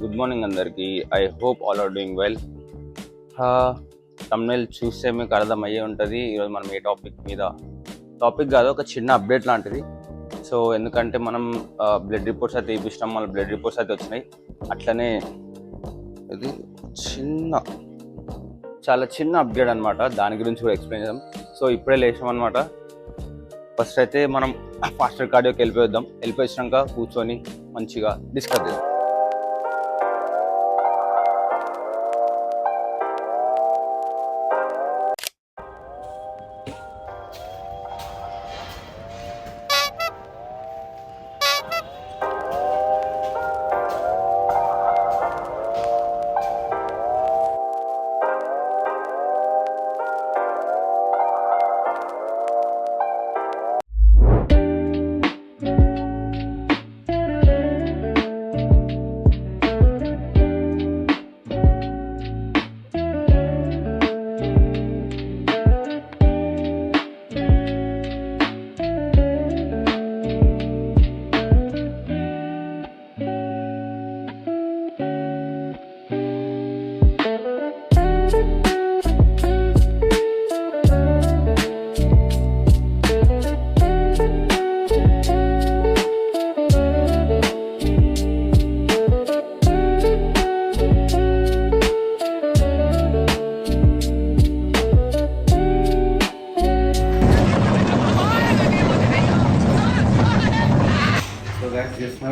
Good morning అందరికీ. I hope all are doing well. Thumbnail చూస్తే మీకు అర్థమయ్యే ఉంటుంది ఈరోజు మనం ఏ టాపిక్ కాదు, ఒక చిన్న అప్డేట్ లాంటిది. సో ఎందుకంటే మనం బ్లడ్ రిపోర్ట్స్ అయితే ఇప్పిస్తాం, మళ్ళీ బ్లడ్ రిపోర్ట్స్ అయితే వచ్చినాయి. అట్లనే ఇది చాలా చిన్న అప్డేట్ అనమాట, దాని గురించి కూడా ఎక్స్ప్లెయిన్ చేద్దాం. సో ఇప్పుడే లేచాం అనమాట. ఫస్ట్ అయితే మనం ఫాస్టర్ కార్డియోకి వెళ్ళిపోయినాక కూర్చొని మంచిగా డిస్కస్ చేద్దాం.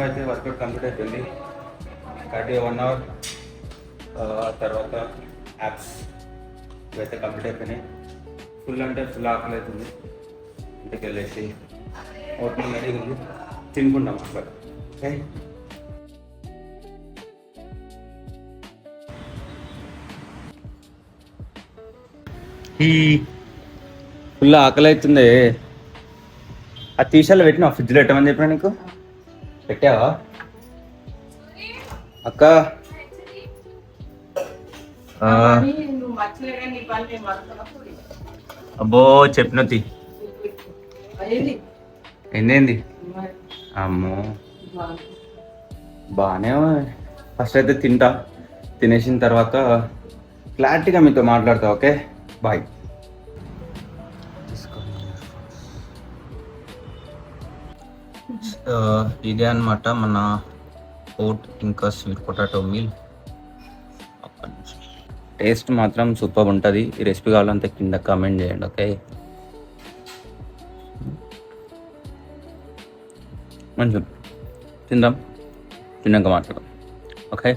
అయితే వర్కౌట్ కంప్లీట్ అయిపోయింది. కార్డియో 1 అవర్, తర్వాత యాప్స్ ఇవైతే కంప్లీట్ అయిపోయినాయి. ఫుల్ ఆకలి అవుతుంది. ఇంటికి వెళ్ళేసి ఓట్మీల్ రెడీగా ఉంది, తినుకుంటాం అట్లా. ఓకే, ఫుల్ ఆకలి అవుతుంది. ఆ తీసాలు పెట్టినా ఫ్రిడ్జ్లో పెట్టమని చెప్పినా నీకు, పెట్టావా అక్క? అబ్బో చెప్పినది ఏంది అమ్మో, బాగానే. ఫస్ట్ అయితే తినేసిన తర్వాత క్లారిటీగా మీతో మాట్లాడతా. Okay, bye. ఇదే అనమాట మన ఓట్ ఇంకా స్వీట్ పొటాటో మీల్. టేస్ట్ మాత్రం సూపర్ ఉంటుంది. ఈ రెసిపీ కావాలంటే కింద కామెంట్ చేయండి. ఓకే, మంచిగా తిన్నాక మాట్లాడదాం. ఓకే,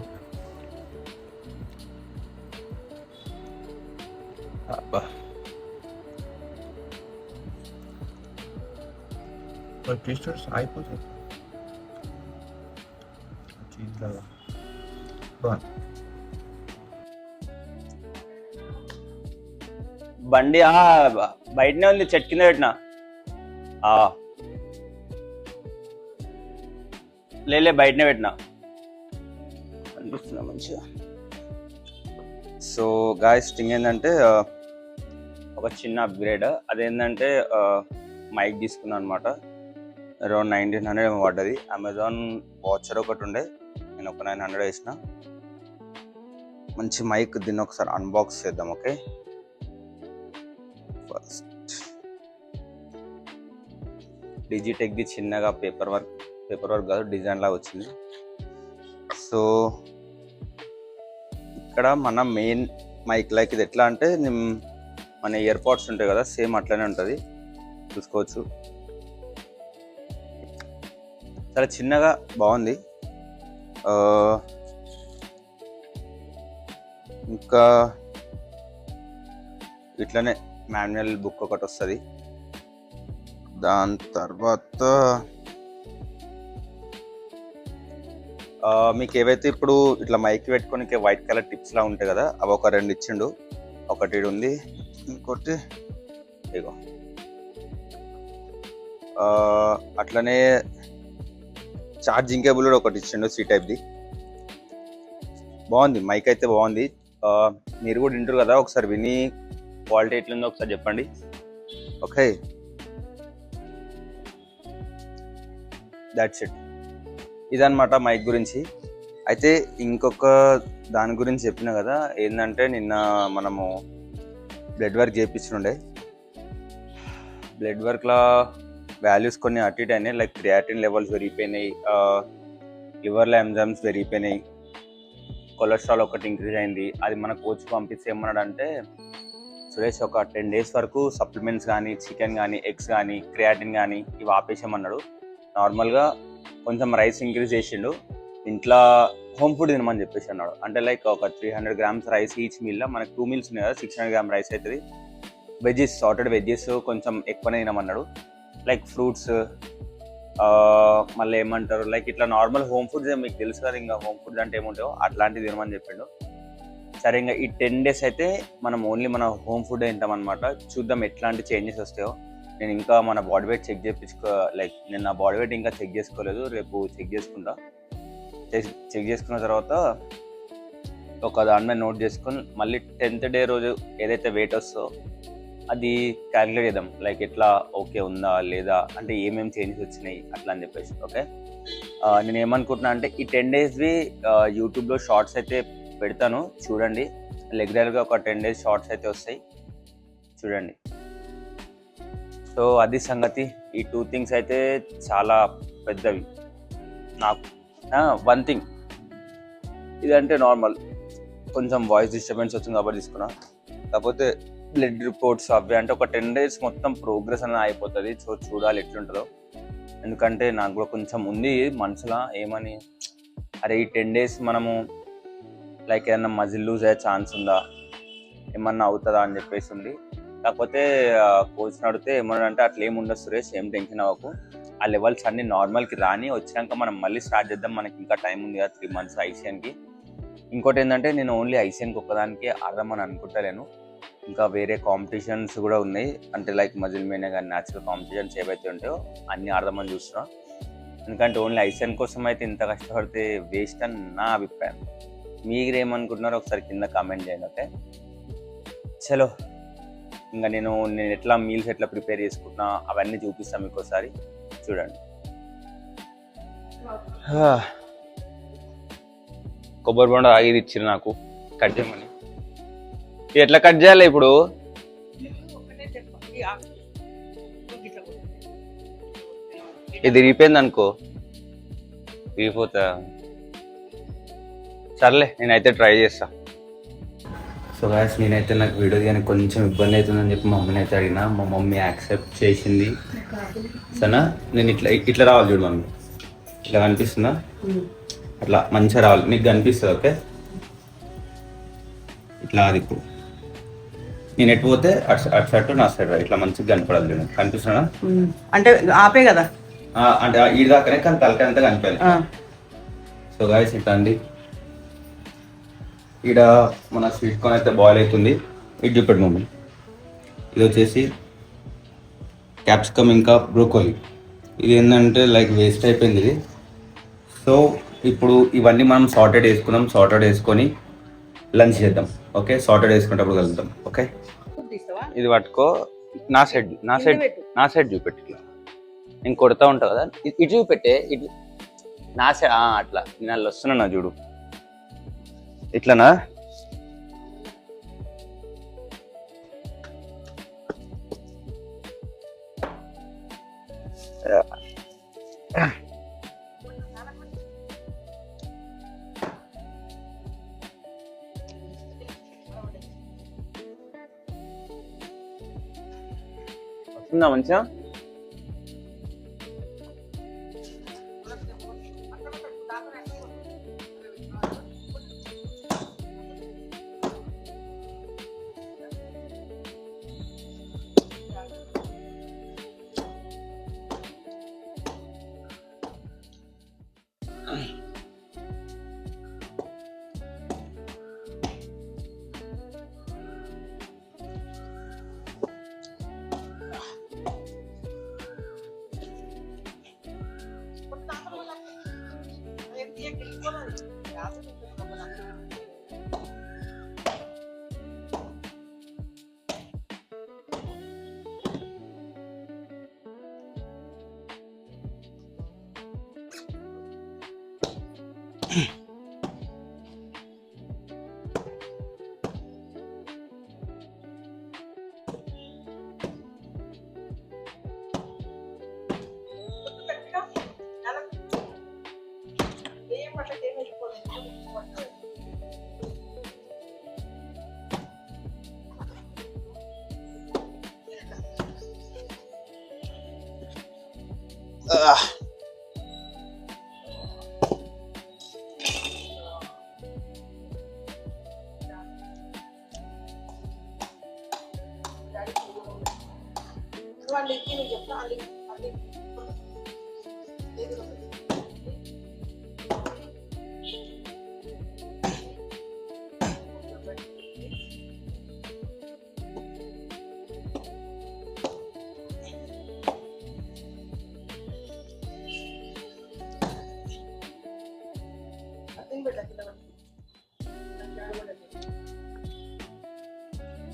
టేస్టర్స్ అయిపోతుంది. బండి బయటనే ఉంది, చెట్టు కింద పెట్టినా. లేలే బయటనే పెట్టినా, అనిపిస్తున్నా మంచిగా. సో గాయ్స్, థింగ్ ఏంటంటే ఒక చిన్న అప్గ్రేడ్. అదేంటంటే మైక్ తీసుకున్నాను అనమాట. అరౌండ్ 1900 ఏమో పడ్డది. అమెజాన్ వాచర్ ఒకటి ఉండే, నేను ఒక 900 వేసిన. మంచి మైక్. దీన్ని ఒకసారి అన్బాక్స్ చేద్దాం. ఓకే, ఫస్ట్ డిజిటెక్ది చిన్నగా పేపర్ వర్క్ కాదు, డిజైన్ లాగా వచ్చింది. సో ఇక్కడ మన మెయిన్ మైక్ లైక్ ఇది ఎట్లా అంటే మన ఇయర్ పాడ్స్ ఉంటాయి కదా, సేమ్ అట్లనే ఉంటుంది, చూసుకోవచ్చు. చాలా చిన్నగా బాగుంది. ఇంకా ఇట్లనే మాన్యువల్ బుక్ ఒకటి వస్తుంది. దాని తర్వాత మీకు ఏవైతే ఇప్పుడు ఇట్లా మైక్ పెట్టుకోనికి వైట్ కలర్ టిప్స్ లా ఉంటాయి కదా, అవి ఒక 2 ఇచ్చిండు. ఒకటి ఉంది, ఇంకోటి ఇగో. అట్లనే ఛార్జింగ్ కేబుల్ కూడా ఒకటి ఇచ్చిండు, సి టైప్ది. బాగుంది, మైక్ అయితే బాగుంది. మీరు కూడా వింటారు కదా, ఒకసారి విని క్వాలిటీ ఎట్లుందో ఒకసారి చెప్పండి. Okay, that's it. ఇదన్నమాట మైక్ గురించి. అయితే ఇంకొక దాని గురించి చెప్పిన కదా, ఏంటంటే నిన్న మనము బ్లడ్ వర్క్ చేయించుండే. బ్లడ్ వర్క్లో వాల్యూస్ కొన్ని అటు ఇటు అయినాయి. లైక్ క్రియాటిన్ లెవెల్స్ పెరిగిపోయినాయి, లివర్లో ఎంజైమ్స్ పెరిగిపోయినాయి, కొలెస్ట్రాల్ ఒకటి ఇంక్రీజ్ అయింది. అది మన కోచ్ పంపిస్తే ఏమన్నాడు అంటే, సురేష్ ఒక 10 days వరకు సప్లిమెంట్స్ కానీ, చికెన్ కానీ, ఎగ్స్ కానీ, క్రియాటిన్ కానీ ఇవి ఆపేసామన్నాడు. నార్మల్గా కొంచెం రైస్ ఇంక్రీజ్ చేసిండు. ఇంట్లో హోమ్ ఫుడ్ తినమని చెప్పేసి అన్నాడు. అంటే లైక్ ఒక 300 grams రైస్ ఈచ్ మీల్లో మనకు 2 meals ఉన్నాయి కదా, 600 grams రైస్ అవుతుంది. వెజ్జెస్, సార్టెడ్ వెజ్జెస్ కొంచెం ఎక్కువనే తినమన్నాడు. లైక్ ఫ్రూట్స్, మళ్ళీ ఏమంటారు లైక్ ఇట్లా నార్మల్ హోమ్ ఫుడ్స్ మీకు తెలుసు కదా, ఇంకా హోమ్ ఫుడ్స్ అంటే ఏముంటాయో అట్లాంటివి తినమని చెప్పిండు. సరే ఇంకా ఈ 10 days అయితే మనం ఓన్లీ మన హోమ్ ఫుడ్ తింటామన్నమాట. చూద్దాం ఎట్లాంటి చేంజెస్ వస్తాయో. నేను ఇంకా మన బాడీ వెయిట్ చెక్ లైక్ నేను నా బాడీ వెయిట్ ఇంకా చెక్ చేసుకోలేదు, రేపు చెక్ చేసుకుంటా. చెక్ చేసుకున్న తర్వాత ఒక దాని మీద నోట్ చేసుకొని మళ్ళీ 10th day రోజు ఏదైతే వెయిట్ వస్తుందో అది క్యాలిక్యులేట్ చేద్దాం. లైక్ ఎట్లా ఓకే ఉందా లేదా, అంటే ఏమేమి చేంజెస్ వచ్చినాయి అట్లా అని చెప్పేసి. ఓకే, నేను ఏమనుకుంటున్నా అంటే ఈ 10 daysవి యూట్యూబ్లో షార్ట్స్ అయితే పెడతాను, చూడండి. రెగ్యులర్గా ఒక 10 days షార్ట్స్ అయితే వస్తాయి, చూడండి. సో అది సంగతి. ఈ 2 things అయితే చాలా పెద్దవి నాకు. వన్ థింగ్ ఇదంటే నార్మల్, కొంచెం వాయిస్ డిస్టర్బెన్స్ వచ్చింది కాబట్టి తీసుకున్నా. కాకపోతే బ్లడ్ రిపోర్ట్స్ అవి అంటే ఒక 10 days మొత్తం ప్రోగ్రెస్ అనేది అయిపోతుంది. సో చూడాలి ఎట్లుంటుందో. ఎందుకంటే నాకు కూడా కొంచెం ఉంది మనసులో, ఏమని అరే ఈ 10 days మనము లైక్ ఏదన్నా మజిల్ లూజ్ అయ్యే ఛాన్స్ ఉందా, ఏమన్నా అవుతుందా అని చెప్పేసి ఉంది. కాకపోతే కోచ్ని అడిగితే ఏమన్నాడంటే అట్లా ఏమి ఉండదు సురేష్, ఏం టెన్షన్ అవ్వకు, ఆ లెవెల్స్ అన్ని నార్మల్కి రాని, వచ్చినాక మనం మళ్ళీ స్టార్ట్ చేద్దాం, మనకి ఇంకా టైం ఉంది కదా 3 months ఐసీఎన్కి. ఇంకోటి ఏంటంటే నేను ఓన్లీ ఐసీఎన్కి ఒక్కదానికి ఆడదామని అనుకుంటలేను, ఇంకా వేరే కాంపిటీషన్స్ కూడా ఉన్నాయి. అంటే లైక్ మజిల్ మేనే కానీ న్యాచురల్ కాంపిటీషన్స్ ఏవైతే ఉంటాయో అన్నీ ఆడదామని చూస్తున్నా. ఎందుకంటే ఓన్లీ ఐసీఎన్ కోసం అయితే ఇంత కష్టపడితే వేస్ట్ అని నా అభిప్రాయం. మీరేమనుకుంటున్నారో ఒకసారి కింద కామెంట్ చేయండి. ఓకే, చలో ఇంకా నేను ఎట్లా మీల్స్ ఎట్లా ప్రిపేర్ చేసుకుంటున్నా అవన్నీ చూపిస్తాను మీకు ఒకసారి, చూడండి. కొబ్బరి బొండ ఆగిది ఇచ్చారు నాకు కట్ చేయమని. ఎట్లా కట్ చేయాలి ఇప్పుడు? ఇది విరిగిపోయింది అనుకో, విరిగిపోతా. సర్లే నేనైతే ట్రై చేస్తా. సో గాయస్, నేనైతే నాకు వీడియో కానీ కొంచెం ఇబ్బంది అవుతుందని చెప్పి మా మమ్మీని అయితే అడిగినా. మా మమ్మీ యాక్సెప్ట్ చేసింది. సరేనా, నేను ఇట్లా రావాలి చూడు మమ్మీ, ఇట్లా కనిపిస్తుందా? అట్లా మంచిగా రావాలి, నీకు కనిపిస్తుంది. ఓకే, ఇట్లా అది ఇప్పుడు నేను ఎటు పోతే అటు సైడ్ నా సైడ్ ఇట్లా మంచిగా కనపడాలి చూడు, కనిపిస్తున్నా? అంటే ఆపే కదా, అంటే ఈ దాకానే కానీ తలకాయ అంతా కనిపించాలి. సో గాయస్ ఇట్లా అండి, ఇక్కడ మన స్వీట్ కార్న్ అయితే బాయిల్ అవుతుంది. ఇది చూపెట్టు మమ్మీ. ఇది వచ్చేసి క్యాప్సికమ్ ఇంకా బ్రోకోలీ. ఇది ఏంటంటే లైక్ వేస్ట్ అయిపోయింది ఇది. సో ఇప్పుడు ఇవన్నీ మనం సార్టెడ్ వేసుకున్నాం. సార్టెడ్ వేసుకొని లంచ్ చేద్దాం. ఓకే, సార్టెడ్ వేసుకునేటప్పుడు కలుద్దాం. ఓకే, ఇది పట్టుకో, నా సైడ్ చూపెట్టి ఇట్లా నేను కొడతా ఉంటావు కదా, ఇటు చూపెట్టే, ఇటు నా సైడ్ అట్లా. నేను అలా వస్తున్నా చూడు, ఇట్లనా? వస్తుందా మంచిగా?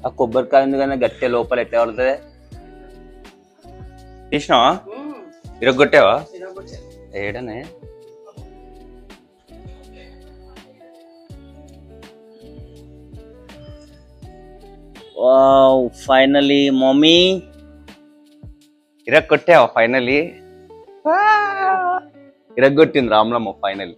ఆ కొబ్బరికాయ ఉంది కానీ గట్టిగా లోపల ఎట్లా పడుతుంది? తీసినావా? ఇరగొట్టావా? ఏడనే ఫైనలీ మమ్మీ ఇరగొట్టావా? ఫైనలీ ఇరగొట్టింది రామ్లమ్మ ఫైనలీ.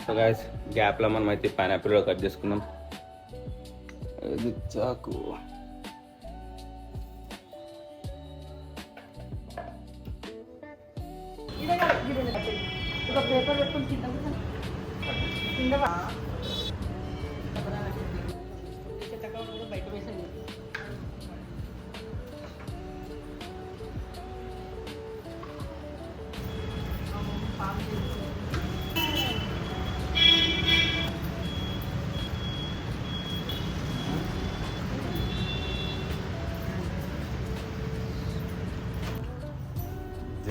సో గైస్ గ్యాప్లో మనం అయితే పైనాపిల్ కట్ చేసుకుందాం. ఇది చాకు.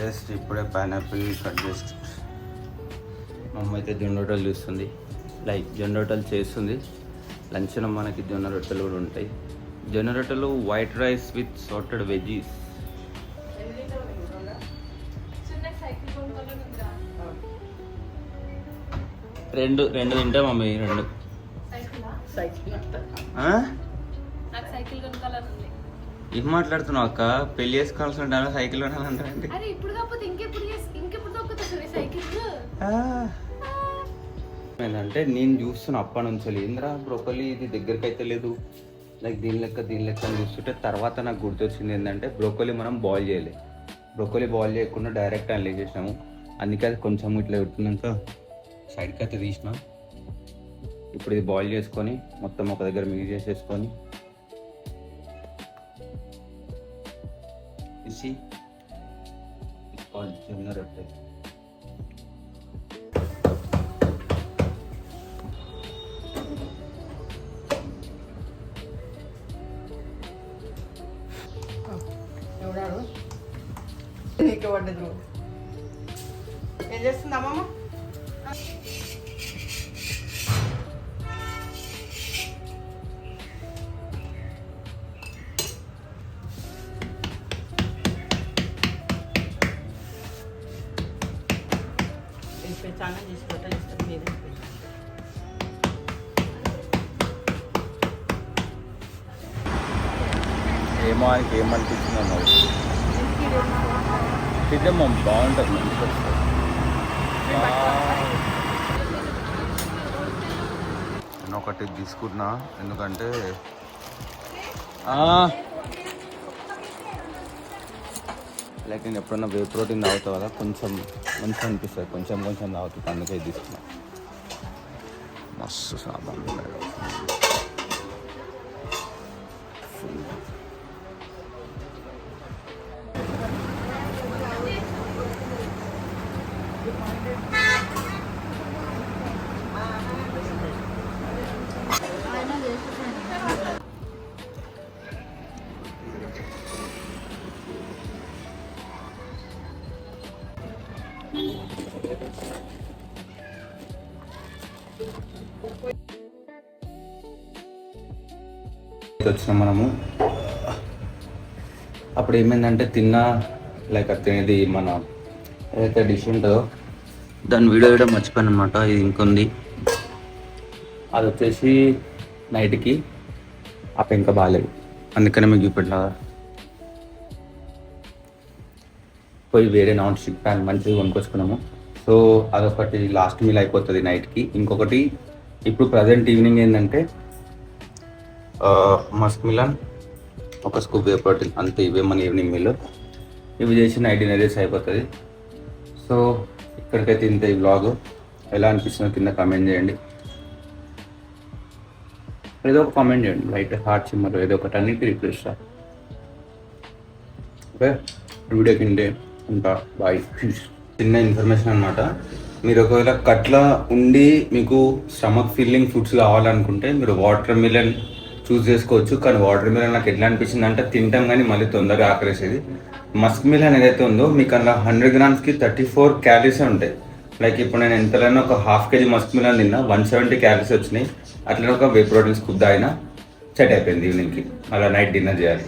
జస్ట్ ఇప్పుడే పైనాపిల్ కట్ చేసి మా అమ్మ అయితే జొన్న రొట్టెలు చూస్తుంది. లైక్ జొన్న రొట్టెలు చేస్తుంది. లంచ్లో మనకి జొన్న రొట్టెలు కూడా ఉంటాయి. జొన్న రొట్టెలు white rice with sautéed veggies. రెండు తింటా మమ్మీ, రెండు. ఏం మాట్లాడుతున్నావు అక్క? పెళ్లి చేసుకోవాల్సి ఉంటాను సైకిల్ కొనాలంటే ఏంటంటే నేను చూస్తున్నా అప్పటి నుంచి ఏంద్రా బ్రోకలీ ఇది దగ్గరికి అయితే లేదు, లైక్ దీని లెక్క అని చూస్తుంటే తర్వాత నాకు గుర్తొచ్చింది ఏంటంటే బ్రోకలీ మనం బాయిల్ చేయాలి. బ్రోకలీ బాయిల్ చేయకుండా డైరెక్ట్ అని చేసినాము. అందుకే అది కొంచెం ఇట్లా పెట్టినాక సైడ్కి అయితే తీసిన. ఇప్పుడు ఇది బాయిల్ చేసుకొని మొత్తం ఒక దగ్గర మిక్స్ చేసేసుకొని see it's called jonna rotte. ఎవడాడు నీకు వండదు. ఏం చేస్తుంది అమ్మమ్మ? చాలా చేసి బట్టలు ఇస్తారు మీద ఏమో ఆయనకి ఏమనిపించిందో మరి తిద్దమ్మా బాగుంటుంది, మంచిగా వస్తుంది. నేను ఒకటి తీసుకున్నా ఎందుకంటే లైక్ నేను ఎప్పుడన్నా వే ప్రోటీన్ తాగుతావు కదా, కొంచెం మంచిగా అనిపిస్తుంది, కొంచెం తాగుతుంది, అందుకే తీసుకున్నా. మస్తు సాబాన్ వచ్చినాం మనము. అప్పుడు ఏమైందంటే తిన్నా లైక్ అది తినేది మన ఏదైతే డిష్ ఉంటుందో దాని వీడియో కూడా మర్చిపోయాను అనమాట. ఇది ఇంకొంది, అది వచ్చేసి నైట్కి ఆ పెంక బాగాలేదు, అందుకనే మీకు చూపెట్లా పోయి వేరే నాన్ స్టిక్ ప్యాన్ మంచిగా కొనుక్కొచ్చుకున్నాము. సో అదొకటి లాస్ట్ మీల్ అయిపోతుంది నైట్కి. ఇంకొకటి ఇప్పుడు ప్రజెంట్ ఈవినింగ్ ఏంటంటే మస్క్ మిలన్, ఒక స్కూప్ వే ప్రోటీన్, అంతే. ఇవే మన ఈవినింగ్ మీల్. ఇవి చేసి నైట్ డిన్నర్ చేసి అయిపోతుంది. సో ఇక్కడికైతే ఇంత ఈ వ్లాగ్. ఎలా అనిపిస్తుందో కింద కామెంట్ చేయండి, ఏదో ఒక కామెంట్ చేయండి, లైట్ హార్ట్ సిమ్మర్ ఏదో ఒకటి, అన్నిటి రిప్లై ఇస్తా. ఓకే, వీడియో కిందే ఉంటా, బాయ్. చిన్న ఇన్ఫర్మేషన్ అనమాట, మీరు ఒకవేళ కట్ల ఉండి మీకు స్టమక్ ఫీలింగ్ ఫుడ్స్ కావాలనుకుంటే మీరు వాటర్ మిలన్ చూస్ చేసుకోవచ్చు. కానీ వాటర్ మిలన్ నాకు ఎట్లా అనిపించింది అంటే తింటాం కానీ మళ్ళీ తొందరగా ఆకలేసేది. మస్క్ మిలన్ ఏదైతే ఉందో మీకు అలా 100 గ్రామ్స్కి 34 క్యాలరీసే ఉంటాయి. లైక్ ఇప్పుడు నేను ఎంతైనా ఒక ½ kg మస్క్ మిలన్ తిన్నా, 170 క్యాలరీస్ వచ్చినాయి. అట్లనే ఒక వే ప్రోటీన్ స్కూప్ తాగినా సెట్ అయిపోయింది ఈవినింగ్కి. అలా నైట్ డిన్నర్ చేయాలి.